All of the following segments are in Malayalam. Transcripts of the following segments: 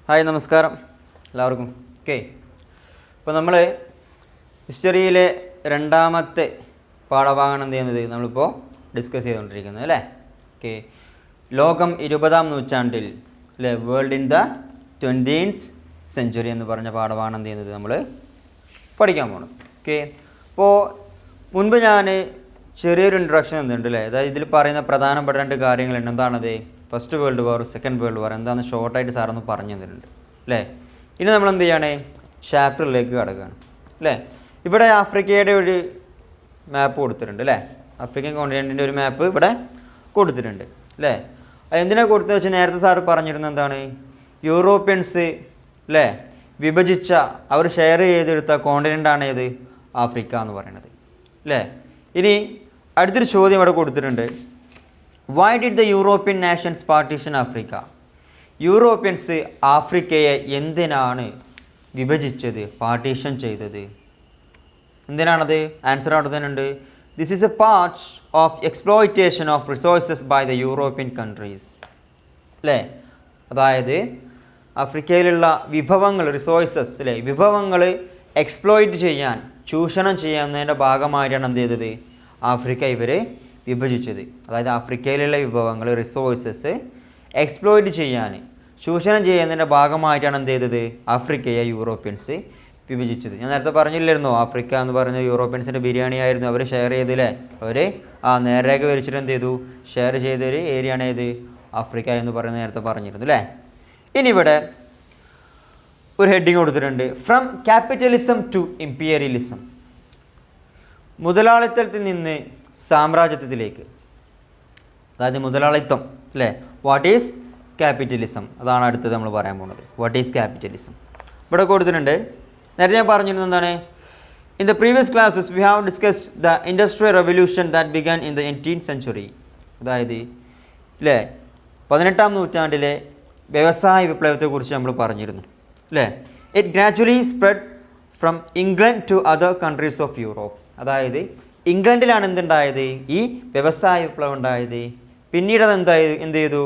ഹായ് നമസ്കാരം എല്ലാവർക്കും. ഓക്കെ, അപ്പോൾ നമ്മൾ ഹിസ്റ്ററിയിലെ രണ്ടാമത്തെ പാഠഭാഗമാണ് എന്ത് ചെയ്യുന്നത് നമ്മളിപ്പോൾ ഡിസ്കസ് ചെയ്തുകൊണ്ടിരിക്കുന്നത് അല്ലേ. ഓക്കെ, ലോകം 20-ാം നൂറ്റാണ്ടിൽ അല്ലേ, world in the 20th century എന്ന് പറഞ്ഞ പാഠഭാഗമാണ് എന്ത് ചെയ്യുന്നത് നമ്മൾ പഠിക്കാൻ പോകണം. ഓക്കെ, അപ്പോൾ മുൻപ് ഞാൻ ചെറിയൊരു ഇൻട്രൊഡക്ഷൻ തന്നിട്ടുണ്ട് അല്ലേ. അതായത് ഇതിൽ പറയുന്ന പ്രധാനപ്പെട്ട രണ്ട് കാര്യങ്ങളുണ്ട്. എന്താണത്? First world war, second world war എന്താണെന്ന് ഷോർട്ടായിട്ട് സാറൊന്ന് പറഞ്ഞു തന്നിട്ടുണ്ട് അല്ലേ. ഇനി നമ്മൾ എന്ത് ചെയ്യണേ, ചാപ്റ്ററിലേക്ക് കടക്കുകയാണ് അല്ലേ. ഇവിടെ ആഫ്രിക്കയുടെ ഒരു മാപ്പ് കൊടുത്തിട്ടുണ്ട് അല്ലേ. ആഫ്രിക്കൻ കോണ്ടിനെൻറ്റിൻ്റെ ഒരു മാപ്പ് ഇവിടെ കൊടുത്തിട്ടുണ്ട് അല്ലേ. അത് എന്തിനാണ് കൊടുത്തത് വെച്ചാൽ നേരത്തെ സാറ് പറഞ്ഞിരുന്നത് എന്താണ്, യൂറോപ്യൻസ് അല്ലേ വിഭജിച്ച, അവർ ഷെയർ ചെയ്തെടുത്ത കോണ്ടിനെൻ്റാണ് ഏത്, ആഫ്രിക്ക എന്ന് പറയുന്നത് അല്ലേ. ഇനി അടുത്തൊരു ചോദ്യം ഇവിടെ കൊടുത്തിട്ടുണ്ട്. Why did the European nations partition Africa? Europeans ആഫ്രിക്കയെ എന്തിനാണ് വിഭജിച്ചത്, പാർട്ടീഷൻ ചെയ്തത്? എന്തിനാണത്? ആൻസർ അവിടെ തന്നെ ഉണ്ട്. This is a part of exploitation of resources by the European countries അല്ലേ. അതായത് ആഫ്രിക്കയിലുള്ള വിഭവങ്ങൾ, റിസോഴ്സസ് അല്ലേ, വിഭവങ്ങൾ എക്സ്പ്ലോയിറ്റ് ചെയ്യാൻ, ചൂഷണം ചെയ്യുന്നതിൻ്റെ ഭാഗമായിട്ടാണ് എന്ത് ചെയ്തത്, ആഫ്രിക്ക ഇവർ വിഭജിച്ചത്. അതായത് ആഫ്രിക്കയിലുള്ള വിഭവങ്ങൾ, റിസോഴ്സസ് എക്സ്പ്ലോയിറ്റ് ചെയ്യാൻ, ചൂഷണം ചെയ്യുന്നതിൻ്റെ ഭാഗമായിട്ടാണ് എന്ത് ചെയ്തത്, ആഫ്രിക്കയെ യൂറോപ്യൻസ് വിഭജിച്ചത്. ഞാൻ നേരത്തെ പറഞ്ഞില്ലായിരുന്നോ, ആഫ്രിക്ക എന്ന് പറഞ്ഞ യൂറോപ്യൻസിൻ്റെ ബിരിയാണി ആയിരുന്നു അവർ ഷെയർ ചെയ്തില്ലേ. അവർ നേർരേഖ വരച്ചിട്ട് എന്ത് ചെയ്തു, ഷെയർ ചെയ്തൊരു ഏരിയയാണ് ഏത്, ആഫ്രിക്ക എന്ന് പറയുന്നത് നേരത്തെ പറഞ്ഞിരുന്നു അല്ലേ. ഇനി ഇവിടെ ഒരു ഹെഡിങ് കൊടുത്തിട്ടുണ്ട്, ഫ്രം ക്യാപിറ്റലിസം ടു ഇംപീരിയലിസം, മുതലാളിത്തത്തിൽ നിന്ന് സാമ്രാജ്യത്വത്തിലേക്ക്. അതായത് മുതലാളിത്തം അല്ലേ. വാട്ട് ഈസ് ക്യാപിറ്റലിസം, അതാണ് അടുത്തത് നമ്മൾ പറയാൻ പോകുന്നത്. വാട്ട് ഈസ് ക്യാപിറ്റലിസം ഇവിടെ കൊടുത്തിട്ടുണ്ട്. നേരത്തെ ഞാൻ പറഞ്ഞിരുന്നത് എന്താണ്, in the previous classes we have discussed the industrial revolution that began in the 18th century. അതായത് അല്ലേ 18-ാം നൂറ്റാണ്ടിലെ വ്യവസായ വിപ്ലവത്തെക്കുറിച്ച് നമ്മൾ പറഞ്ഞിരുന്നു അല്ലേ. It gradually spread from England to other countries of Europe. അതായത് ഇംഗ്ലണ്ടിലാണ് എന്തുണ്ടായത്, ഈ വ്യവസായ വിപ്ലവം ഉണ്ടായത്. പിന്നീട് അത് എന്ത് ചെയ്തു,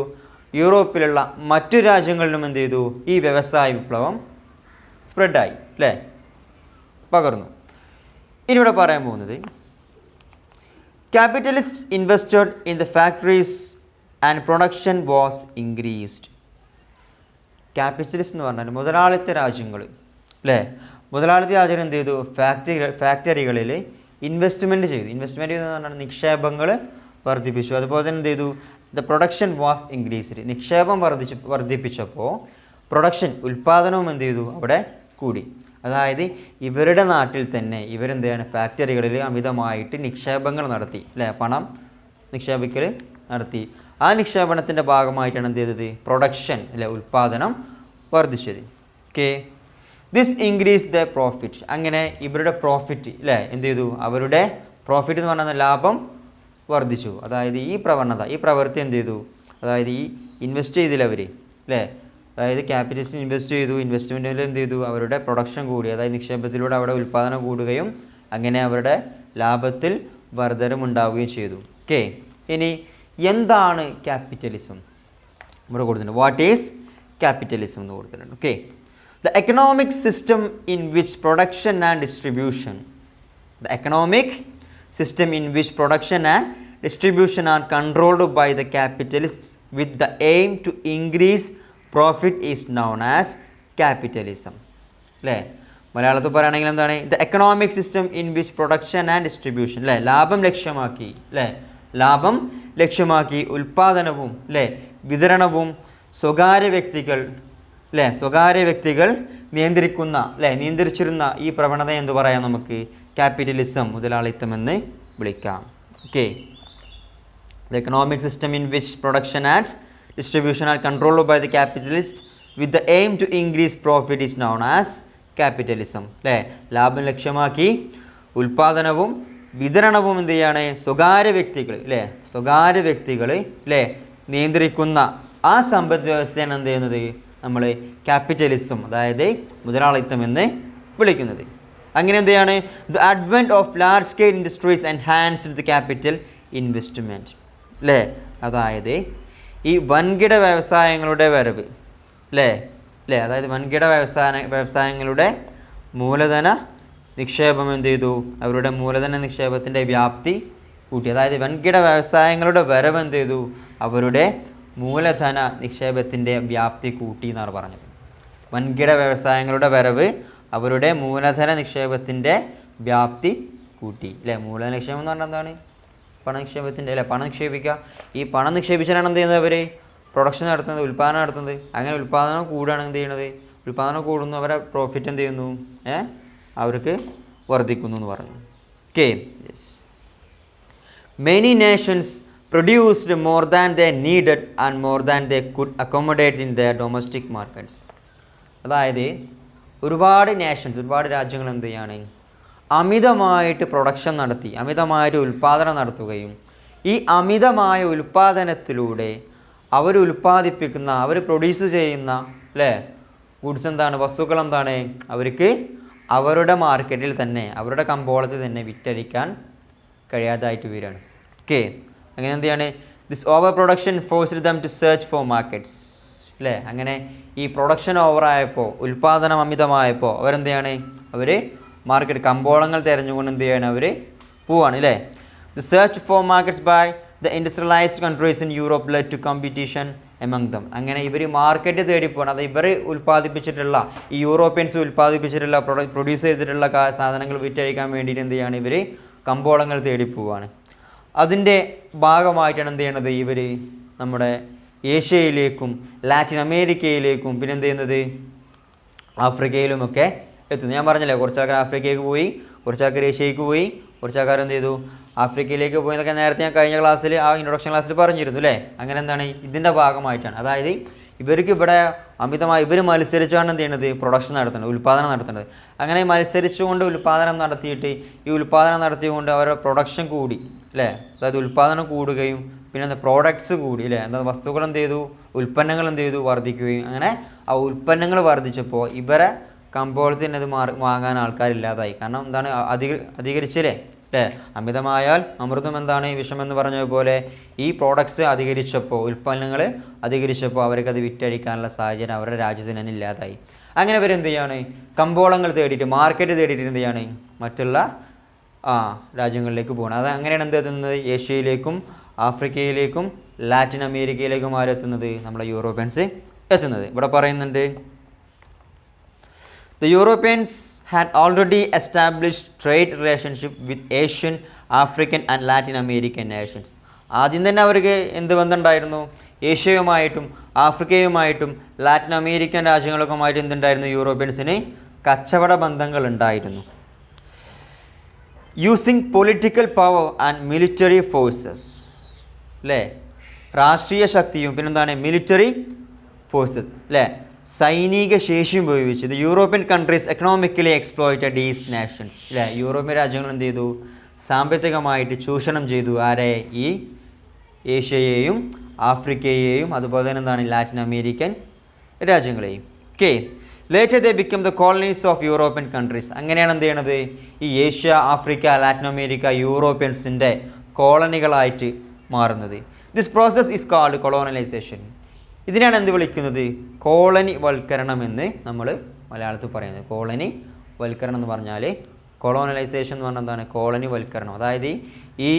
യൂറോപ്പിലുള്ള മറ്റു രാജ്യങ്ങളിലും എന്ത് ചെയ്തു, ഈ വ്യവസായ വിപ്ലവം സ്പ്രെഡായി അല്ലേ, പകർന്നു. ഇനി ഇവിടെ പറയാൻ പോകുന്നത്, capitalist invested in the factories and production was increased. Capitalist എന്ന് പറഞ്ഞാൽ മുതലാളിത്ത രാജ്യങ്ങൾ അല്ലേ. മുതലാളിത്ത രാജ്യങ്ങൾ എന്ത് ചെയ്തു, ഫാക്ടറികളിൽ ഇൻവെസ്റ്റ്മെൻറ്റ് ചെയ്തു. ഇൻവെസ്റ്റ്മെൻറ്റ് എന്ന് പറഞ്ഞാൽ നിക്ഷേപങ്ങൾ വർദ്ധിപ്പിച്ചു. അതുപോലെ തന്നെ എന്ത് ചെയ്തു, ദ പ്രൊഡക്ഷൻ വാസ് ഇൻക്രീസ്ഡ്. നിക്ഷേപം വർദ്ധിപ്പിച്ചപ്പോൾ പ്രൊഡക്ഷൻ, ഉൽപ്പാദനവും എന്ത് ചെയ്തു, അവിടെ കൂടി. അതായത് ഇവരുടെ നാട്ടിൽ തന്നെ ഇവരെന്ത് ചെയ്യാണ്, ഫാക്ടറികളിൽ അമിതമായിട്ട് നിക്ഷേപങ്ങൾ നടത്തി അല്ലേ, പണം നിക്ഷേപിക്കൽ നടത്തി. ആ നിക്ഷേപണത്തിൻ്റെ ഭാഗമായിട്ടാണ് എന്ത് ചെയ്തത്, പ്രൊഡക്ഷൻ അല്ലെ, ഉൽപ്പാദനം വർദ്ധിച്ചത്. Okay, this increase the profit. അങ്ങനെ ഇവരുടെ പ്രോഫിറ്റ് അല്ലേ എന്ത് ചെയ്തു, അവരുടെ പ്രോഫിറ്റ് എന്ന് പറഞ്ഞാൽ ലാഭം വർദ്ധിച്ചു. അതായത് ഈ പ്രവണത, ഈ പ്രവൃത്തി എന്ത് ചെയ്തു, അതായത് ഈ ഇൻവെസ്റ്റ് ചെയ്തില്ല അവർ അല്ലേ, അതായത് ക്യാപിറ്റലിസ്റ്റ് ഇൻവെസ്റ്റ് ചെയ്തു, ഇൻവെസ്റ്റ്മെൻറ്റിൽ എന്ത് ചെയ്തു, അവരുടെ പ്രൊഡക്ഷൻ കൂടി, അതായത് നിക്ഷേപത്തിലൂടെ അവിടെ ഉൽപ്പാദനം കൂടുകയും അങ്ങനെ അവരുടെ ലാഭത്തിൽ വർധനമുണ്ടാവുകയും ചെയ്തു. ഓക്കെ, ഇനി എന്താണ് ക്യാപിറ്റലിസം ഇവിടെ കൊടുത്തിട്ടുണ്ട്. വാട്ട് ഈസ് ക്യാപിറ്റലിസം എന്ന് കൊടുത്തിട്ടുണ്ട്. Okay, the economic system in which production and distribution, the economic system in which production and distribution are controlled by the capitalists with the aim to increase profit is known as capitalism അല്ലേ. മലയാളത്തിൽ പറയുകയാണെങ്കിൽ എന്താണ്, the economic system in which production and distribution അല്ലേ, ലാഭം ലക്ഷ്യമാക്കി അല്ലേ, ലാഭം ലക്ഷ്യമാക്കി ഉൽപ്പാദനവും അല്ലേ വിതരണവും സ്വകാര്യ വ്യക്തികൾ നിയന്ത്രിച്ചിരുന്ന ഈ പ്രവണത എന്ന് പറയാം നമുക്ക് ക്യാപിറ്റലിസം, മുതലാളിത്തം എന്ന് വിളിക്കാം. Okay, the economic system in which production and distribution are controlled by the capitalist with the aim to increase profit is known as capitalism അല്ലേ. ലാഭം ലക്ഷ്യമാക്കി ഉൽപ്പാദനവും വിതരണവും എന്ത് ചെയ്യാണ്, സ്വകാര്യ വ്യക്തികൾ അല്ലേ നിയന്ത്രിക്കുന്ന ആ സമ്പദ് വ്യവസ്ഥയാണ് എന്ത് ചെയ്യുന്നത്, നമ്മൾ ക്യാപിറ്റലിസം അതായത് മുതലാളിത്തം എന്ന് വിളിക്കുന്നത്. അങ്ങനെ എന്ത് ചെയ്യാണ്, the advent of large scale industries enhanced the capital investment അല്ലേ. അതായത് ഈ വൻകിട വ്യവസായങ്ങളുടെ വരവ് അല്ലേ അല്ലേ? അതായത് വൻകിട വ്യവസായങ്ങളുടെ മൂലധന നിക്ഷേപം എന്ത് ചെയ്തു? അവരുടെ മൂലധന നിക്ഷേപത്തിൻ്റെ വ്യാപ്തി കൂട്ടി. അതായത് വൻകിട വ്യവസായങ്ങളുടെ വരവ് എന്ത് ചെയ്തു? അവരുടെ മൂലധന നിക്ഷേപത്തിൻ്റെ വ്യാപ്തി കൂട്ടി എന്നാണ് പറഞ്ഞത്. വൻകിട വ്യവസായങ്ങളുടെ വരവ് അവരുടെ മൂലധന നിക്ഷേപത്തിൻ്റെ വ്യാപ്തി കൂട്ടി, അല്ലേ? മൂലധന നിക്ഷേപം എന്ന് പറഞ്ഞാൽ എന്താണ്? പണനിക്ഷേപത്തിൻ്റെ, അല്ലേ? പണം നിക്ഷേപിക്കുക. ഈ പണം നിക്ഷേപിച്ചാണ് എന്ത് ചെയ്യുന്നത്? അവർ പ്രൊഡക്ഷൻ നടത്തുന്നത്, ഉൽപ്പാദനം നടത്തുന്നത്. അങ്ങനെ ഉൽപ്പാദനം കൂടുകയാണ് എന്ത് ചെയ്യണത്? ഉൽപ്പാദനം കൂടുന്നു, അവരെ പ്രോഫിറ്റ് എന്ത് ചെയ്യുന്നു? അവർക്ക് വർദ്ധിക്കുന്നു എന്ന് പറഞ്ഞു. Okay, yes. Many Nations produced more than they needed and more than they could accommodate in the domestic markets. അതായത് ഒരുപാട് നേഷൻസ്, ഒരുപാട് രാജ്യങ്ങൾ എന്ത് ചെയ്യാണ്? അമിതമായിട്ട് പ്രൊഡക്ഷൻ നടത്തി, അമിതമായിട്ട് ഉൽപ്പാദനം നടത്തുകയും ഈ അമിതമായ ഉൽപ്പാദനത്തിലൂടെ അവർ ഉൽപ്പാദിപ്പിക്കുന്ന, അവർ പ്രൊഡ്യൂസ് ചെയ്യുന്ന, അല്ലേ, ഗുഡ്സ് എന്താണ്? വസ്തുക്കൾ എന്താണ്? അവർക്ക് അവരുടെ മാർക്കറ്റിൽ തന്നെ, അവരുടെ കമ്പോളത്തിൽ തന്നെ വിറ്റഴിക്കാൻ കഴിയാതായിട്ട് വരികയാണ്. ഓക്കെ, അങ്ങനെ എന്ത് ചെയ്യാണ്? This over production forced them to search for markets, അല്ലേ? അങ്ങനെ ഈ പ്രൊഡക്ഷൻ ഓവറായപ്പോൾ, ഉൽപ്പാദനം അമിതമായപ്പോൾ അവരെന്ത് ചെയ്യാണ്? അവർ മാർക്കറ്റ്, കമ്പോളങ്ങൾ തിരഞ്ഞുകൊണ്ട് എന്ത് ചെയ്യാണ്? അവർ പോവാണ്, അല്ലേ? The search for markets by the industrialised countries in Europe led to competition among them. അങ്ങനെ ഇവർ മാർക്കറ്റ് തേടി പോകണം. അത് ഇവർ ഉൽപ്പാദിപ്പിച്ചിട്ടുള്ള, ഈ യൂറോപ്യൻസ് ഉൽപ്പാദിപ്പിച്ചിട്ടുള്ള, പ്രൊഡ്യൂസ് ചെയ്തിട്ടുള്ള സാധനങ്ങൾ വിറ്റഴിക്കാൻ വേണ്ടിയിട്ട് എന്ത് ചെയ്യാണ്? ഇവർ കമ്പോളങ്ങൾ തേടി പോവുകയാണ്. അതിൻ്റെ ഭാഗമായിട്ടാണ് എന്ത് ചെയ്യണത്? ഇവർ നമ്മുടെ ഏഷ്യയിലേക്കും ലാറ്റിൻ അമേരിക്കയിലേക്കും പിന്നെ എന്ത് ചെയ്യുന്നത്? ആഫ്രിക്കയിലുമൊക്കെ എത്തുന്നു. ഞാൻ പറഞ്ഞില്ലേ, കുറച്ച് ആൾക്കാർ ആഫ്രിക്കയിലേക്ക് പോയി, കുറച്ച് ആൾക്കാർ ഏഷ്യയിലേക്ക് പോയി, കുറച്ച് ആൾക്കാർ എന്ത് ചെയ്തു? ആഫ്രിക്കയിലേക്ക് പോയി എന്നൊക്കെ നേരത്തെ ഞാൻ കഴിഞ്ഞ ക്ലാസ്സിൽ, ആ ഇൻട്രൊഡക്ഷൻ ക്ലാസ്സിൽ പറഞ്ഞിരുന്നു, അല്ലേ? അങ്ങനെ എന്താണ്? ഇതിൻ്റെ ഭാഗമായിട്ടാണ്. അതായത് ഇവർക്ക് ഇവിടെ അമിതമായി ഇവർ മത്സരിച്ചാണ് എന്ത് ചെയ്യുന്നത്? പ്രൊഡക്ഷൻ നടത്തുന്നത്, ഉൽപ്പാദനം നടത്തുന്നത്. അങ്ങനെ മത്സരിച്ചുകൊണ്ട് ഉൽപ്പാദനം നടത്തിയിട്ട് ഈ ഉൽപ്പാദനം നടത്തിക്കൊണ്ട് അവരുടെ പ്രൊഡക്ഷൻ കൂടി, അല്ലേ? അതായത് ഉൽപ്പാദനം കൂടുകയും പിന്നെ എന്താ? പ്രോഡക്ട്സ് കൂടി, അല്ലേ? എന്താ? വസ്തുക്കൾ എന്ത് ചെയ്തു? ഉൽപ്പന്നങ്ങൾ എന്ത് ചെയ്തു? വർദ്ധിക്കുകയും. അങ്ങനെ ആ ഉൽപ്പന്നങ്ങൾ വർദ്ധിച്ചപ്പോൾ ഇവരെ കമ്പോളത്തിൽ തന്നെ അത് വാങ്ങാൻ ആൾക്കാരില്ലാതായി. കാരണം എന്താണ്? അധികരിച്ചില്ലേ, അല്ലേ? അമിതമായാൽ അമൃതം എന്താണ്? വിഷമെന്ന് പറഞ്ഞതുപോലെ ഈ പ്രോഡക്ട്സ് അധികരിച്ചപ്പോൾ, ഉൽപ്പന്നങ്ങൾ അധികരിച്ചപ്പോൾ അവർക്കത് വിറ്റഴിക്കാനുള്ള സാഹചര്യം അവരുടെ രാജ്യത്തിന് തന്നെ ഇല്ലാതായി. അങ്ങനെ അവരെന്ത് ചെയ്യാണ്? കമ്പോളങ്ങൾ തേടിയിട്ട്, മാർക്കറ്റ് തേടിയിട്ട് എന്ത് ചെയ്യാണ്? മറ്റുള്ള രാജ്യങ്ങളിലേക്ക് പോകണം. അത് അങ്ങനെയാണ് എന്ത് എത്തുന്നത്? ഏഷ്യയിലേക്കും ആഫ്രിക്കയിലേക്കും ലാറ്റിൻ അമേരിക്കയിലേക്കും ആരെത്തുന്നത്? നമ്മളെ യൂറോപ്യൻസ് എത്തുന്നത്. ഇവിടെ പറയുന്നുണ്ട്, the Europeans had already established trade relationship with Asian, African and Latin American nations. ആദ്യം തന്നെ അവർക്ക് എന്ത് ബന്ധമുണ്ടായിരുന്നു? ഏഷ്യയുമായിട്ടും ആഫ്രിക്കയുമായിട്ടും ലാറ്റിൻ അമേരിക്കൻ രാജ്യങ്ങളൊക്കെയുമായിട്ട് എന്തുണ്ടായിരുന്നു? യൂറോപ്യൻസിന് കച്ചവട ബന്ധങ്ങൾ ഉണ്ടായിരുന്നു. Using political power and military forces, അല്ലേ? രാഷ്ട്രീയ ശക്തിയും പിന്നെന്താണ്? മിലിറ്ററി ഫോഴ്സസ്, അല്ലേ? സൈനിക ശേഷിയും ഉപയോഗിച്ച് the European countries economically exploited these nations, അല്ലേ? യൂറോപ്യൻ രാജ്യങ്ങൾ എന്ത് ചെയ്തു? സാമ്പത്തികമായിട്ട് ചൂഷണം ചെയ്തു. ആരെ? ഈ ഏഷ്യയെയും ആഫ്രിക്കയെയും അതുപോലെ തന്നെ എന്താണ്? ലാറ്റിൻ അമേരിക്കൻ രാജ്യങ്ങളെയും. Okay, later they become the colonies of European countries. അങ്ങനെയാണ് എന്ത് ചെയ്യണത്? ഈ ഏഷ്യ, ആഫ്രിക്ക, ലാറ്റിൻ അമേരിക്ക യൂറോപ്യൻസിൻ്റെ കോളനികളായിട്ട് മാറുന്നത്. This process is called colonisation. ഇതിനാണ് എന്ത് വിളിക്കുന്നത്? കോളനി വൽക്കരണം എന്ന് നമ്മൾ മലയാളത്തിൽ പറയുന്നത്. കോളനി വൽക്കരണം എന്ന് പറഞ്ഞാൽ, കൊളോണലൈസേഷൻ എന്ന് പറഞ്ഞാൽ എന്താണ്? കോളനി വൽക്കരണം. അതായത് ഈ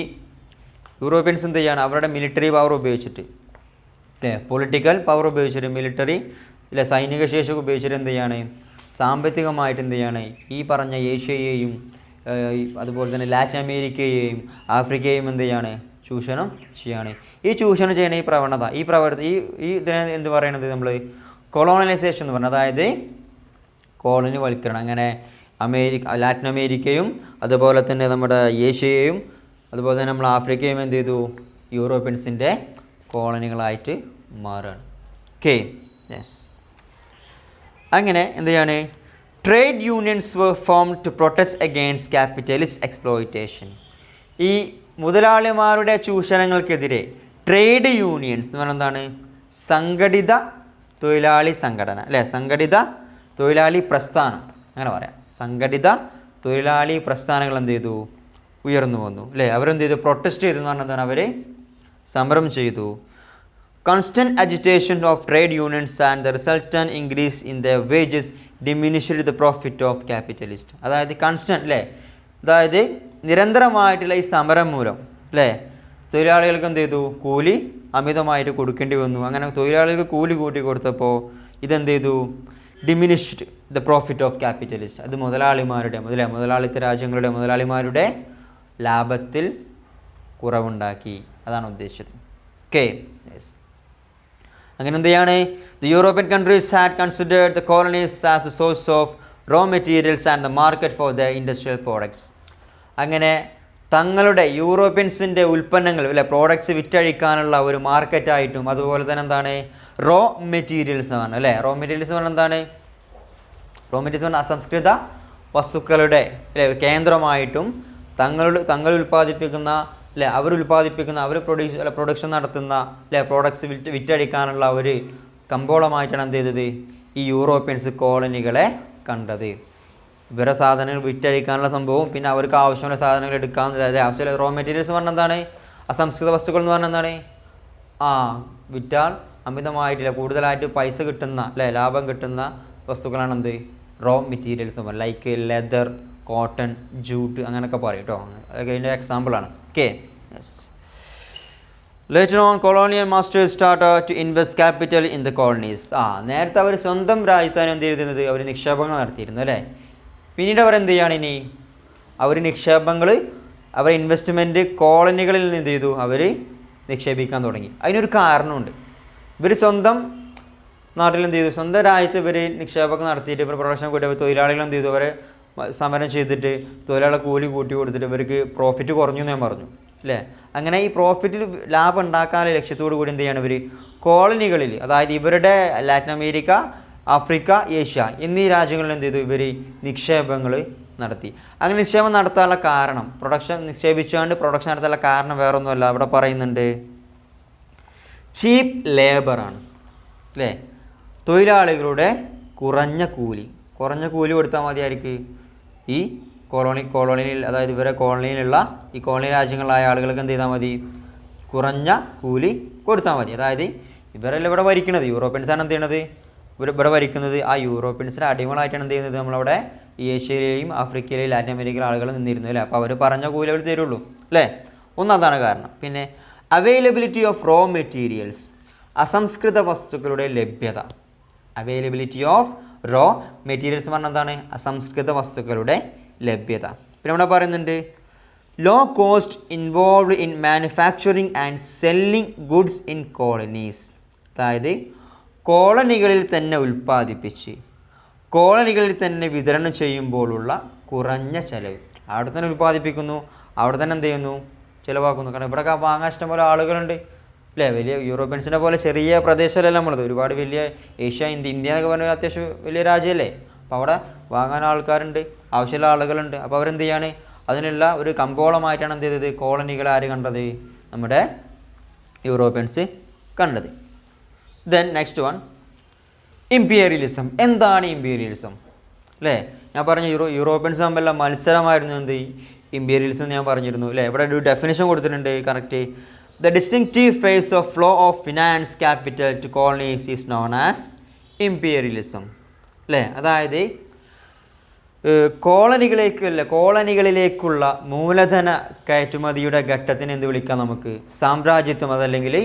യൂറോപ്യൻസ് എന്ത് ചെയ്യാണ്? അവരുടെ മിലിറ്ററി പവർ ഉപയോഗിച്ചിട്ട്, അല്ലേ? പൊളിറ്റിക്കൽ പവർ ഉപയോഗിച്ചിട്ട്, മിലിറ്ററി, അല്ലെ, സൈനിക ശേഷി ഉപയോഗിച്ചിട്ട് എന്ത് ചെയ്യാണ്? സാമ്പത്തികമായിട്ട് എന്ത് ചെയ്യാണ്? ഈ പറഞ്ഞ ഏഷ്യയെയും അതുപോലെ തന്നെ ലാറ്റിൻ അമേരിക്കയെയും ആഫ്രിക്കയെയും എന്ത് ചെയ്യാണ്? ചൂഷണം ചെയ്യാണ്. ഈ ചൂഷണം ചെയ്യുന്ന ഈ പ്രവണത, ഈ ഇതിനെ എന്ത് പറയണത്? നമ്മൾ കൊളോണലൈസേഷൻ എന്ന് പറഞ്ഞത്. അതായത് കോളനി വൽക്കരണം. അങ്ങനെ ലാറ്റിൻ അമേരിക്കയും അതുപോലെ തന്നെ നമ്മുടെ ഏഷ്യയെയും അതുപോലെ തന്നെ നമ്മൾ ആഫ്രിക്കയും എന്ത് ചെയ്തു? യൂറോപ്യൻസിൻ്റെ കോളനികളായിട്ട് മാറുകയാണ്. Okay, yes. അങ്ങനെ എന്ത് ചെയ്യാണ്? Trade unions were form to protest against capitalist exploitation. ഈ മുതലാളിമാരുടെ ചൂഷണങ്ങൾക്കെതിരെ ട്രേഡ് യൂണിയൻസ് എന്ന് പറഞ്ഞാൽ എന്താണ്? സംഘടിത തൊഴിലാളി സംഘടന, അല്ലേ? സംഘടിത തൊഴിലാളി പ്രസ്ഥാനം, അങ്ങനെ പറയാം. സംഘടിത തൊഴിലാളി പ്രസ്ഥാനങ്ങൾ എന്ത് ചെയ്തു? ഉയർന്നു വന്നു, അല്ലേ? അവരെന്ത് ചെയ്തു? പ്രൊട്ടസ്റ്റ് ചെയ്തു എന്ന് പറഞ്ഞാൽ എന്താണ്? അവർ സമരം ചെയ്തു. constant agitation of trade unions and the resultant increase in their wages diminished the profit of capitalist. അതായത് കൺസ്റ്റൻറ്റ് അല്ലേ, അതായത് നിരന്തരമായിട്ടുള്ള ഈ സമരം മൂലം അല്ലേ തൊഴിലാളികൾക്ക് എന്ത് ചെയ്തു, കൂലി അമിതമായിട്ട് കൊടുക്കേണ്ടി വന്നു. അങ്ങനെ തൊഴിലാളികൾക്ക് കൂലി കൂട്ടി കൊടുത്തപ്പോൾ ഇതെന്ത് ചെയ്തു, diminished the profit of capitalist. അത് മുതലാളിത്ത രാജ്യങ്ങളുടെ മുതലാളിമാരുടെ ലാഭത്തിൽ കുറവുണ്ടാക്കി. അതാണ് ഉദ്ദേശിച്ചത്. Okay, yes. അങ്ങനെ എന്ത് ചെയ്യാണ്, the European countries had considered the colonies as the source of raw materials and the market for the industrial products. അങ്ങനെ തങ്ങളുടെ യൂറോപ്യൻസിൻ്റെ ഉൽപ്പന്നങ്ങൾ അല്ലെ പ്രോഡക്ട്സ് വിറ്റഴിക്കാനുള്ള ഒരു മാർക്കറ്റായിട്ടും അതുപോലെ തന്നെ എന്താണ് റോ മെറ്റീരിയൽസ് എന്ന് പറഞ്ഞാൽ അല്ലേ. റോ മെറ്റീരിയൽസ് എന്ന് പറഞ്ഞാൽ എന്താണ്, റോ മെറ്റീരിയൽസ് പറഞ്ഞാൽ അസംസ്കൃത വസ്തുക്കളുടെ അല്ലെ കേന്ദ്രമായിട്ടും തങ്ങൾ ഉൽപ്പാദിപ്പിക്കുന്ന അല്ലെ അവർ പ്രൊഡക്ഷൻ നടത്തുന്ന അല്ലെ പ്രോഡക്ട്സ് വിറ്റഴിക്കാനുള്ള ഒരു കമ്പോളമായിട്ടാണ് എന്ത് ചെയ്തത് ഈ യൂറോപ്യൻസ് കോളനികളെ കണ്ടത്. ഇവരെ സാധനങ്ങൾ വിറ്റഴിക്കാനുള്ള സംഭവവും പിന്നെ അവർക്ക് ആവശ്യമുള്ള സാധനങ്ങൾ എടുക്കാവുന്ന, അതായത് ആവശ്യമുള്ള റോ മെറ്റീരിയൽസ് പറഞ്ഞാൽ എന്താണ്, അസംസ്കൃത വസ്തുക്കൾ എന്ന് പറഞ്ഞാൽ എന്താണ്, വിറ്റാൽ അമിതമായിട്ടില്ല കൂടുതലായിട്ട് പൈസ കിട്ടുന്ന അല്ലേ ലാഭം കിട്ടുന്ന വസ്തുക്കളാണ് എന്ത് റോ മെറ്റീരിയൽസ് എന്ന് പറയുന്നത്. ലൈക്ക് ലെതർ, കോട്ടൺ, ജൂട്ട് അങ്ങനെയൊക്കെ പറയും കേട്ടോ. അതൊക്കെ അതിൻ്റെ എക്സാമ്പിളാണ്. Okay, yes. Later on, colonial masters started to invest capital in the colonies. നേരത്തെ അവർ സ്വന്തം രാജ്യത്താണ് എന്ത് ചെയ്തിരുന്നത്, അവർ നിക്ഷേപങ്ങൾ നടത്തിയിരുന്നു അല്ലേ. പിന്നീട് അവർ എന്ത് ചെയ്യുകയാണ്, ഇനി അവർ നിക്ഷേപങ്ങൾ അവർ ഇൻവെസ്റ്റ്മെൻറ്റ് കോളനികളിൽ നിന്ന് എന്ത് ചെയ്തു, അവർ നിക്ഷേപിക്കാൻ തുടങ്ങി. അതിനൊരു കാരണമുണ്ട്. ഇവർ സ്വന്തം നാട്ടിൽ എന്ത് ചെയ്തു, സ്വന്തം രാജ്യത്ത് ഇവർ നിക്ഷേപമൊക്കെ നടത്തിയിട്ട് ഇവർ പ്രൊഡക്ഷൻ കൂട്ടി തൊഴിലാളികൾ എന്ത് ചെയ്തു, അവരെ സമരം ചെയ്തിട്ട് തൊഴിലാളികളെ കൂലി കൂട്ടി കൊടുത്തിട്ട് ഇവർക്ക് പ്രോഫിറ്റ് കുറഞ്ഞു എന്ന് ഞാൻ പറഞ്ഞു അല്ലേ. അങ്ങനെ ഈ പ്രോഫിറ്റിൽ ലാഭം ഉണ്ടാക്കാനുള്ള ലക്ഷ്യത്തോടു കൂടി എന്ത് ചെയ്യണം, ഇവർ കോളനികളിൽ അതായത് ഇവരുടെ ലാറ്റിൻ അമേരിക്ക, ആഫ്രിക്ക, ഏഷ്യ എന്നീ രാജ്യങ്ങളിൽ എന്ത് ചെയ്തു, ഇവർ നിക്ഷേപങ്ങൾ നടത്തി. അങ്ങനെ നിക്ഷേപം നടത്താനുള്ള കാരണം നിക്ഷേപിച്ചുകൊണ്ട് പ്രൊഡക്ഷൻ നടത്താനുള്ള കാരണം വേറൊന്നുമല്ല, അവിടെ പറയുന്നുണ്ട് ചീപ്പ് ലേബറാണ് അല്ലേ. തൊഴിലാളികളുടെ കുറഞ്ഞ കൂലി കൊടുത്താൽ മതിയായിരിക്കും ഈ കോളനിയിൽ അതായത് ഇവരെ കോളനിയിലുള്ള ഈ കോളനി രാജ്യങ്ങളായ ആളുകൾക്ക് എന്ത് ചെയ്താൽ മതി, കുറഞ്ഞ കൂലി കൊടുത്താൽ മതി. അതായത് ഇവരെല്ലാം ഇവിടെ ഭരിക്കുന്നത് യൂറോപ്യൻസാണ് എന്ത് ചെയ്യണത്, ഇവിടെ ഭരിക്കുന്നത് ആ യൂറോപ്യൻസിൻ്റെ അടിമകളായിട്ടാണ് എന്ത് ചെയ്യുന്നത് നമ്മളവിടെ ഈ ഏഷ്യയിലെയും ആഫ്രിക്കയിലെയും ലാറ്റിൻ അമേരിക്കയിലെ ആളുകൾ നിന്നിരുന്നത് അല്ലേ. അപ്പോൾ അവർ പറഞ്ഞ കൂലി അവർ തരുള്ളൂ അല്ലേ. ഒന്നതാണ് കാരണം. പിന്നെ അവൈലബിലിറ്റി ഓഫ് റോ മെറ്റീരിയൽസ്, അസംസ്കൃത വസ്തുക്കളുടെ ലഭ്യത. അവൈലബിലിറ്റി ഓഫ് റോ മെറ്റീരിയൽസ് പറഞ്ഞാൽ എന്താണ്, അസംസ്കൃത വസ്തുക്കളുടെ ലഭ്യത. പിന്നെ ഇവിടെ പറയുന്നുണ്ട് low cost involved in manufacturing and selling goods in colonies. അതായത് കോളനികളിൽ തന്നെ ഉൽപ്പാദിപ്പിച്ച് കോളനികളിൽ തന്നെ വിതരണം ചെയ്യുമ്പോഴുള്ള കുറഞ്ഞ ചിലവ്. അവിടെ തന്നെ ഉൽപ്പാദിപ്പിക്കുന്നു, അവിടെ തന്നെ എന്ത് ചെയ്യുന്നു, ചിലവാക്കുന്നു. കാരണം ഇവിടെ വാങ്ങാൻ ഇഷ്ടംപോലെ ആളുകളുണ്ട് അല്ലേ. വലിയ യൂറോപ്യൻസിനെ പോലെ ചെറിയ പ്രദേശമല്ല നമ്മളത്, ഒരുപാട് വലിയ ഇന്ത്യ എന്നൊക്കെ പറഞ്ഞാൽ അത്യാവശ്യം വലിയ രാജ്യമല്ലേ. അപ്പോൾ അവിടെ വാങ്ങാൻ ആൾക്കാരുണ്ട്, ആവശ്യമുള്ള ആളുകളുണ്ട്. അപ്പോൾ അവരെന്ത് ചെയ്യാണ്, അതിനുള്ള ഒരു കമ്പോളമായിട്ടാണ് എന്ത് ചെയ്തത് കോളനികൾ ആര് കണ്ടത്, നമ്മുടെ യൂറോപ്യൻസ് കണ്ടത്. Then next one imperialism. എന്താണ് ഇമ്പീരിയലിസം അല്ലേ. ഞാൻ പറഞ്ഞു യൂറോപ്യൻസ് തമ്മിലുള്ള മത്സരമായിരുന്നു എന്ത് ഇമ്പീരിയലിസം ഞാൻ പറഞ്ഞിരുന്നു അല്ലേ. ഇവിടെ ഒരു ഡെഫിനിഷൻ കൊടുത്തിട്ടുണ്ട് correct. The distinctive phase of flow of finance capital to colonies is known as imperialism അല്ലേ. അതായത് കോളനികളിലേക്കുള്ള മൂലധന കയറ്റുമതിയുടെ ഘട്ടത്തിന് എന്ത് വിളിക്കാം, നമുക്ക് സാമ്രാജ്യത്വം അതല്ലെങ്കിൽ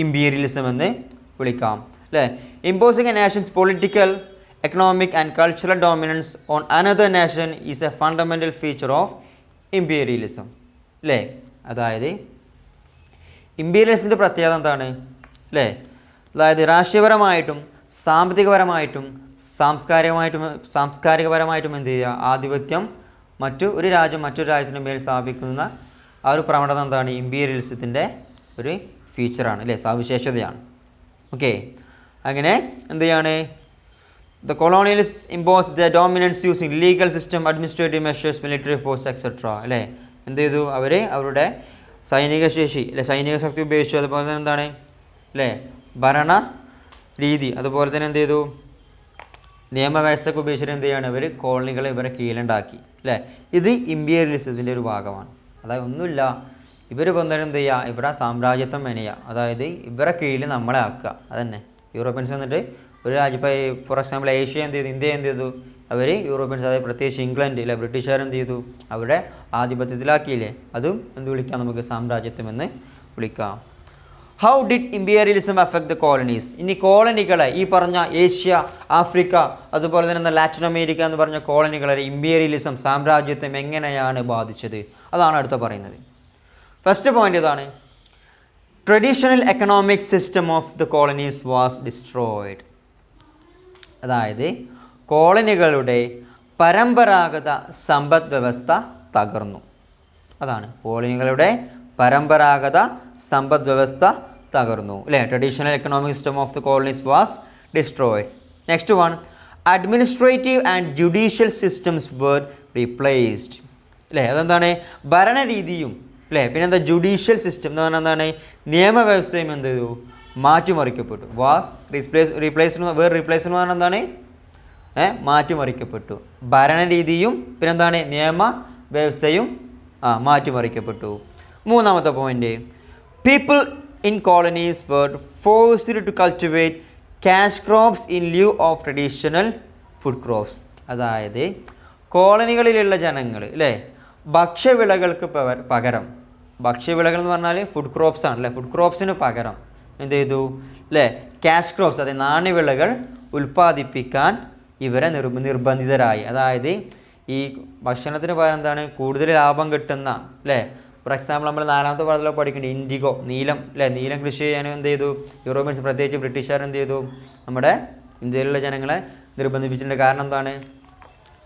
ഇമ്പീരിയലിസം എന്ന് വിളിക്കാം അല്ലേ. Imposing A nations political, economic and cultural dominance on another nation is A fundamental feature of imperialism അല്ലേ. അതായത് ഇമ്പീരിയലിസത്തിൻ്റെ പ്രത്യേകത എന്താണ് അല്ലേ. അതായത് രാഷ്ട്രീയപരമായിട്ടും സാമ്പത്തികപരമായിട്ടും സാംസ്കാരികപരമായിട്ടും എന്ത് ചെയ്യുക, ആധിപത്യം മറ്റൊരു രാജ്യത്തിൻ്റെ മേൽ സ്ഥാപിക്കുന്ന ആ ഒരു പ്രവണത എന്താണ് ഇമ്പീരിയലിസത്തിൻ്റെ ഒരു ഫീച്ചറാണ് അല്ലേ, സവിശേഷതയാണ്. ഓക്കെ, അങ്ങനെ എന്ത് ചെയ്യാണ്, the colonialist impose the dominance using legal system, administrative measures, military force etcetera അല്ലേ. എന്ത് ചെയ്തു, അവർ അവരുടെ സൈനിക ശേഷി അല്ലെ സൈനിക ശക്തി ഉപയോഗിച്ചു. അതുപോലെ തന്നെ എന്താണ് അല്ലേ ഭരണ രീതി, അതുപോലെ തന്നെ എന്ത് ചെയ്തു നിയമവ്യവസ്ഥയൊക്കെ ഉപയോഗിച്ചിട്ട് എന്ത് ചെയ്യാണ് ഇവർ കോളനികളെ ഇവരെ കീഴിലുണ്ടാക്കി അല്ലേ. ഇത് ഇമ്പീരിയലിസത്തിൻ്റെ ഒരു ഭാഗമാണ്. അതായത് ഒന്നുമില്ല, ഇവർ വന്നിട്ട് എന്ത് ചെയ്യുക, ഇവിടെ സാമ്രാജ്യത്വം മെനയുക, അതായത് ഇവരെ കീഴിൽ നമ്മളെ ആക്കുക. അതന്നെ യൂറോപ്യൻസ് വന്നിട്ട് ഒരു രാജ്യം, ഇപ്പോൾ ഫോർ എക്സാമ്പിൾ ഏഷ്യ എന്ത് ചെയ്തു, ഇന്ത്യ എന്ത് ചെയ്തു, അവർ യൂറോപ്യൻസ്, അതായത് പ്രത്യേകിച്ച് ഇംഗ്ലണ്ട് അല്ലെ ബ്രിട്ടീഷുകാർ എന്ത് ചെയ്തു, അവരുടെ ആധിപത്യത്തിലാക്കിയില്ലേ, അതും എന്ത് വിളിക്കാം, നമുക്ക് സാമ്രാജ്യത്വം എന്ന് വിളിക്കാം. How did imperialism affect the colonies? ഇനി കോളനികളെ, ഈ പറഞ്ഞ ഏഷ്യ, ആഫ്രിക്ക, അതുപോലെ തന്നെ ലാറ്റിൻ അമേരിക്ക എന്ന് പറഞ്ഞ കോളനികളെ ഇമ്പീരിയലിസം, സാമ്രാജ്യത്വം എങ്ങനെയാണ് ബാധിച്ചത്, അതാണ് അടുത്ത പറയുന്നത്. ഫസ്റ്റ് പോയിന്റ് ഇതാണ്, traditional economic system of the colonies was destroyed. അതായത് കോളനികളുടെ പരമ്പരാഗത സമ്പദ് വ്യവസ്ഥ തകർന്നു. അതാണ് കോളനികളുടെ പരമ്പരാഗത സമ്പദ് വ്യവസ്ഥ തകർന്നു അല്ലേ. Traditional economic system of the colonies was destroyed. Next one, administrative and judicial systems were replaced അല്ലേ. അതെന്താണ്, ഭരണരീതിയും അല്ലേ, പിന്നെന്താ ജുഡീഷ്യൽ സിസ്റ്റം എന്ന് പറഞ്ഞാൽ എന്താണ്, നിയമവ്യവസ്ഥയും എന്ത് ചെയ്തു, മാറ്റിമറിക്കപ്പെട്ടു. വാസ് റീപ്ലേസ്ഡ് എന്ന് പറഞ്ഞാൽ എന്താണ്, മാറ്റിമറിക്കപ്പെട്ടു. ഭരണരീതിയും പിന്നെന്താണ്, നിയമ വ്യവസ്ഥയും മാറ്റിമറിക്കപ്പെട്ടു. മൂന്നാമത്തെ point, people in colonies were forced to cultivate cash crops in lieu of traditional food crops. അതായത് കോളനികളിലുള്ള ജനങ്ങൾ അല്ലേ, ഭക്ഷ്യവിളകൾക്ക് പകരം, ഭക്ഷ്യവിളകൾ എന്ന് പറഞ്ഞാൽ ഫുഡ് ക്രോപ്സ് ആണ് അല്ലേ, ഫുഡ് ക്രോപ്സിന് പകരം എന്ത് ചെയ്തു അല്ലേ, ക്യാഷ് ക്രോപ്സ്, അതായത് നാണ്യവിളകൾ ഉൽപ്പാദിപ്പിക്കാൻ ഇവരെ നിർബന്ധിതരായി. അതായത് ഈ ഭക്ഷണത്തിന് പകരം എന്താണ്, കൂടുതൽ ലാഭം കിട്ടുന്ന അല്ലേ. ഫോർ എക്സാമ്പിൾ നമ്മൾ 4ാമത്തെ പാഠത്തിലൊക്കെ പഠിക്കേണ്ടത് ഇൻഡിഗോ, നീലം അല്ലേ, നീലം കൃഷി ചെയ്യാൻ എന്ത് ചെയ്തു, യൂറോപ്യൻസ് പ്രത്യേകിച്ച് ബ്രിട്ടീഷുകാർ എന്ത് ചെയ്തു, നമ്മുടെ ഇന്ത്യയിലുള്ള ജനങ്ങളെ നിർബന്ധിപ്പിച്ചിട്ടുണ്ട്. കാരണം എന്താണ്,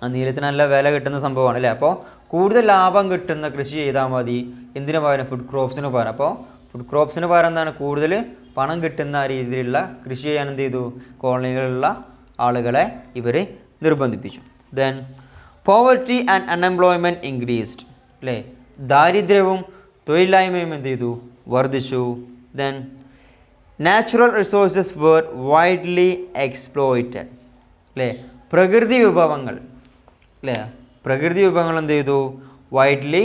ആ നീലത്തിന് നല്ല വില കിട്ടുന്ന സംഭവമാണ് അല്ലേ. അപ്പോൾ കൂടുതൽ ലാഭം കിട്ടുന്ന കൃഷി ചെയ്താൽ മതി, എന്തിനു പകരം, ഫുഡ് ക്രോപ്സിന് പകരം. അപ്പോൾ ഫുഡ് ക്രോപ്സിന് പകരം എന്താണ്, കൂടുതൽ പണം കിട്ടുന്ന രീതിയിലുള്ള കൃഷി ചെയ്യാൻ എന്ത് ചെയ്തു, കോളനികളിലുള്ള ആളുകളെ ഇവർ നിർബന്ധിപ്പിച്ചു. Then poverty and unemployment increased അല്ലേ, ദാരിദ്ര്യവും തൊഴിലില്ലായ്മയും എന്ത് ചെയ്തു, വർദ്ധിച്ചു. Then natural resources were widely exploited അല്ലേ, പ്രകൃതി വിഭവങ്ങൾ അല്ലേ, പ്രകൃതി വിഭവങ്ങൾ എന്ത് ചെയ്തു, വൈഡ്ലി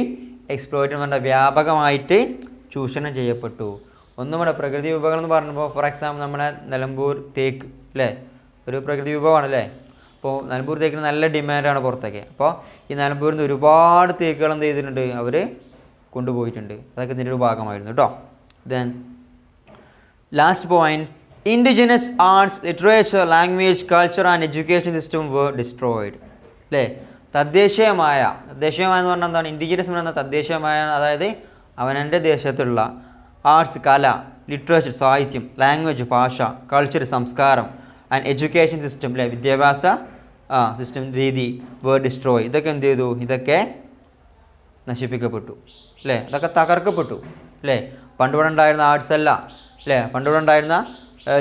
എക്സ്പ്ലോയിറ്റ് എന്ന് പറഞ്ഞാൽ വ്യാപകമായിട്ട് ചൂഷണം ചെയ്യപ്പെട്ടു. ഒന്നും കൂടെ പ്രകൃതി വിഭവങ്ങൾ എന്ന് പറഞ്ഞപ്പോൾ ഫോർ എക്സാമ്പിൾ നമ്മുടെ നിലമ്പൂർ തേക്ക് അല്ലേ, ഒരു പ്രകൃതി വിഭവമാണ് അല്ലേ. അപ്പോൾ നിലമ്പൂർ തേക്കിന് നല്ല ഡിമാൻഡാണ് പുറത്തൊക്കെ. അപ്പോൾ ഈ നിലമ്പൂരിൽ നിന്ന് ഒരുപാട് തേക്കുകൾ എന്ത് ചെയ്തിട്ടുണ്ട്, അവർ കൊണ്ടുപോയിട്ടുണ്ട്. അതൊക്കെ ഇതിൻ്റെ ഒരു ഭാഗമായിരുന്നു കേട്ടോ. Then last point, indigenous arts, literature, language, culture and education system were destroyed അല്ലേ. തദ്ദേശീയമായ എന്ന് പറഞ്ഞാൽ എന്താണ്, ഇൻഡിജിനസ് എന്ന് പറഞ്ഞാൽ തദ്ദേശീയമായ, അതായത് അവനവൻ്റെ ദേശത്തുള്ള ആർട്സ്, കല, ലിറ്ററേച്ചർ, സാഹിത്യം, ലാംഗ്വേജ്, ഭാഷ, കൾച്ചർ, സംസ്കാരം ആൻഡ് എഡ്യൂക്കേഷൻ സിസ്റ്റം അല്ലേ, വിദ്യാഭ്യാസ സിസ്റ്റം രീതി വേർ ഡിസ്ട്രോയ്. ഇതൊക്കെ എന്ത് ചെയ്തു, ഇതൊക്കെ നശിപ്പിക്കപ്പെട്ടു അല്ലേ, ഇതൊക്കെ തകർക്കപ്പെട്ടു അല്ലേ. പണ്ടിവിടെ ഉണ്ടായിരുന്ന ആർട്സ് അല്ല അല്ലേ, പണ്ടിവിടെ ഉണ്ടായിരുന്ന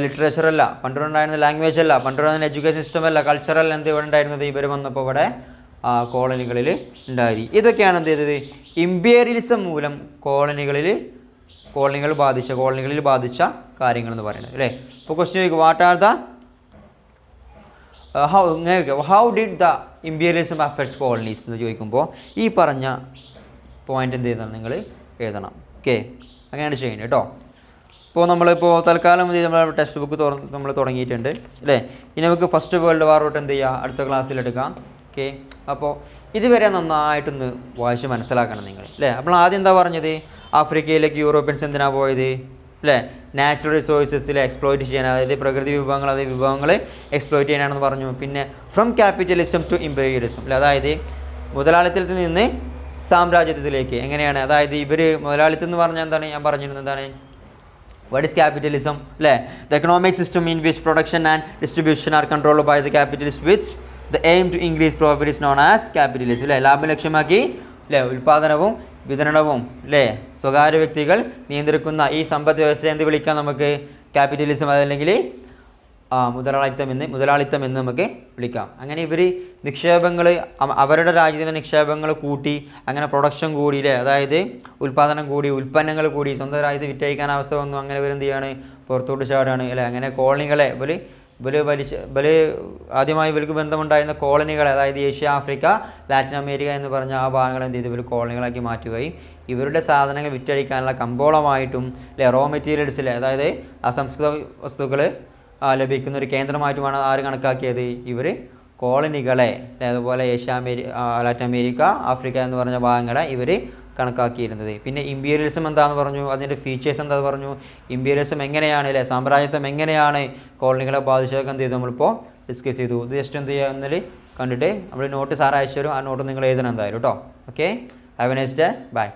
ലിറ്ററേച്ചർ അല്ല, പണ്ടിവിടെ ഉണ്ടായിരുന്ന ലാംഗ്വേജ് അല്ല, പണ്ടിവിടെ എഡ്യൂക്കേഷൻ സിസ്റ്റം അല്ല, കൾച്ചറൽ എന്ത് ഇവിടെ ഉണ്ടായിരുന്നത്, ഇവർ വന്നപ്പോൾ ഇവിടെ കോളനികളിൽ ഉണ്ടായി. ഇതൊക്കെയാണ് എന്ത് ചെയ്തത്, ഇമ്പീരിയലിസം മൂലം കോളനികളിൽ ബാധിച്ച കാര്യങ്ങൾ എന്ന് പറയുന്നത് അല്ലേ. ഇപ്പോൾ ക്വസ്റ്റ്യൻ ചോദിക്കും, what are the how did the imperialism affect colonies എന്ന് ചോദിക്കുമ്പോൾ ഈ പറഞ്ഞ പോയിന്റ് എന്ത് ചെയ്യണം, നിങ്ങൾ എഴുതണം. ഓക്കെ, അങ്ങനെയാണ് ചെയ്യുന്നത് കേട്ടോ. ഇപ്പോൾ നമ്മളിപ്പോൾ തൽക്കാലം നമ്മൾ ടെക്സ്റ്റ് ബുക്ക് നമ്മൾ തുടങ്ങിയിട്ടുണ്ട് അല്ലേ. ഇനി നമുക്ക് ഫസ്റ്റ് വേൾഡ് വാർ തൊട്ട് എന്ത് ചെയ്യുക, അടുത്ത ക്ലാസ്സിലെടുക്കാം. ഓക്കെ, അപ്പോൾ ഇതുവരെ നന്നായിട്ടൊന്ന് വായിച്ച് മനസ്സിലാക്കണം നിങ്ങൾ അല്ലേ. അപ്പോൾ ആദ്യം എന്താ പറഞ്ഞത്, ആഫ്രിക്കയിലേക്ക് യൂറോപ്യൻസ് എന്തിനാണ് പോയത് അല്ലേ, നാച്ചുറൽ റിസോഴ്സസിൽ എക്സ്പ്ലോയിറ്റ് ചെയ്യാൻ, അതായത് പ്രകൃതി വിഭവങ്ങൾ, അതായത് വിഭവങ്ങൾ എക്സ്പ്ലോയിറ്റ് ചെയ്യാനാണെന്ന് പറഞ്ഞു. പിന്നെ ഫ്രം ക്യാപിറ്റലിസം ടു ഇമ്പീരിയലിസം അല്ലേ, അതായത് മുതലാളിത്തത്തിൽ നിന്ന് സാമ്രാജ്യത്വത്തിലേക്ക് എങ്ങനെയാണ്, അതായത് ഇവർ മുതലാളിത്തം എന്ന് പറഞ്ഞാൽ എന്താണ്, ഞാൻ പറഞ്ഞിരുന്നത് എന്താണ്, what is capitalism അല്ലേ, the economic system in which production and distribution are controlled by the capitalist which the aim to increase profit is known as capitalism അല്ലേ. ലാഭം ലക്ഷ്യമാക്കി അല്ലേ ഉൽപ്പാദനവും വിതരണവും അല്ലേ സ്വകാര്യ വ്യക്തികൾ നിയന്ത്രിക്കുന്ന ഈ സമ്പദ് വ്യവസ്ഥയെ എന്ത് വിളിക്കാം നമുക്ക്, ക്യാപിറ്റലിസം, അതല്ലെങ്കിൽ മുതലാളിത്തം എന്ന് നമുക്ക് വിളിക്കാം. അങ്ങനെ ഇവർ നിക്ഷേപങ്ങൾ, അവരുടെ രാജ്യത്തിൻ്റെ നിക്ഷേപങ്ങൾ കൂട്ടി, അങ്ങനെ പ്രൊഡക്ഷൻ കൂടി അല്ലേ, അതായത് ഉൽപ്പാദനം കൂടി, ഉൽപ്പന്നങ്ങൾ കൂടി, സ്വന്തം രാജ്യത്ത് വിറ്റഴിക്കാൻ അവസ്ഥ വന്നു. അങ്ങനെ ഇവരെന്ത് ചെയ്യാണ്, പുറത്തോട്ട് ചാടാണ് അല്ലേ. അങ്ങനെ കോളനികളെ ആദ്യമായി ഇവർക്ക് ബന്ധമുണ്ടായിരുന്ന കോളനികളെ, അതായത് ഏഷ്യ, ആഫ്രിക്ക, ലാറ്റിൻ അമേരിക്ക എന്ന് പറഞ്ഞ ആ ഭാഗങ്ങൾ എന്ത് ചെയ്തു, ഇവർ കോളനികളാക്കി മാറ്റുകയും ഇവരുടെ സാധനങ്ങൾ വിറ്റഴിക്കാനുള്ള കമ്പോളമായിട്ടും അല്ലെ റോ മെറ്റീരിയൽസിൽ അതായത് അസംസ്കൃത വസ്തുക്കൾ ലഭിക്കുന്ന ഒരു കേന്ദ്രമായിട്ടുമാണ് ആര് കണക്കാക്കിയത്? ഇവർ കോളനികളെ, അതുപോലെ ലാറ്റിൻ അമേരിക്ക, ആഫ്രിക്ക എന്ന് പറഞ്ഞ ഭാഗങ്ങളെ ഇവർ കണക്കാക്കിയിരുന്നത്. പിന്നെ ഇമ്പീരിയലിസം എന്താണെന്ന് പറഞ്ഞു, അതിൻ്റെ ഫീച്ചേഴ്സ് എന്താണെന്ന് പറഞ്ഞു. ഇമ്പീരിയലിസം എങ്ങനെയാണ് അല്ലേ, സാമ്രാജ്യത്വം എങ്ങനെയാണ് കോളനികളെ ബാധിച്ചതൊക്കെ എന്ത് ചെയ്തു നമ്മളിപ്പോൾ ഡിസ്കസ് ചെയ്തു. ഇത് ജസ്റ്റ് എന്ത് ചെയ്യുക എന്നതിൽ കണ്ടിട്ട് നമ്മൾ നോട്ട് സാർ അയച്ചു തരും, ആ നോട്ട് നിങ്ങൾ എഴുതണം എന്തായാലും കേട്ടോ. Okay, have a nice day, by.